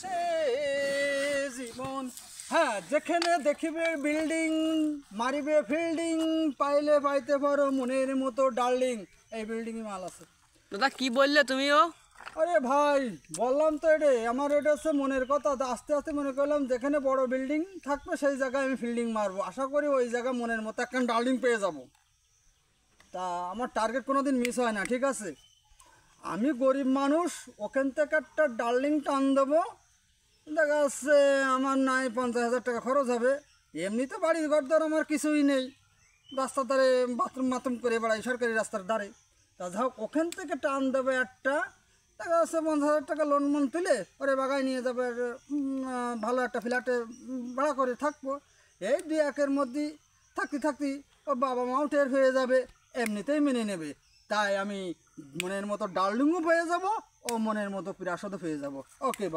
সে জীবন। হ্যাঁ, যেখানে দেখিবে বিল্ডিং মারিবে ফিল্ডিং, পাইলে পাইতে পারো মনের মতো ডার্লিং। এই বিল্ডিংয়ে মাল আছে। দাদা কি বললে তুমিও? আরে ভাই বললাম তো, আমার এটা হচ্ছে মনের কথা। আস্তে আস্তে মনে করলাম যেখানে বড় বিল্ডিং থাকবে সেই জায়গায় আমি ফিল্ডিং মারবো। আশা করি ওই জায়গায় মনের মতো একটা ডার্লিং পেয়ে যাব। তা আমার টার্গেট কোনো দিন মিস হয় না, ঠিক আছে? আমি গরিব মানুষ, ওখান থেকে একটা ডার্লিং টান দেবো। দেখা যাচ্ছে আমার নাই 50,000 টাকা খরচ হবে। এমনিতে বাড়ির ঘর ধর আমার কিছুই নেই, রাস্তার ধারে বাথরুম মাথরুম করে বেড়াই সরকারি রাস্তার ধারে। তা যাই হোক, ওখান থেকে টান দেবে একটা, দেখা যাচ্ছে 50,000 টাকা লোন মন তুলে ওরে বাগায় নিয়ে যাবে। আর ভালো একটা ফ্ল্যাটে ভাড়া করে থাকবো। এই 2-1 মধ্যেই থাকতে থাকতে ওর বাবা মাও টের হয়ে যাবে, এমনিতেই মেনে নেবে। তাই আমি মনের মতো ডার্লিংও পেয়ে যাব, ও মনের মতো প্রাসাদও পেয়ে যাব। ওকে।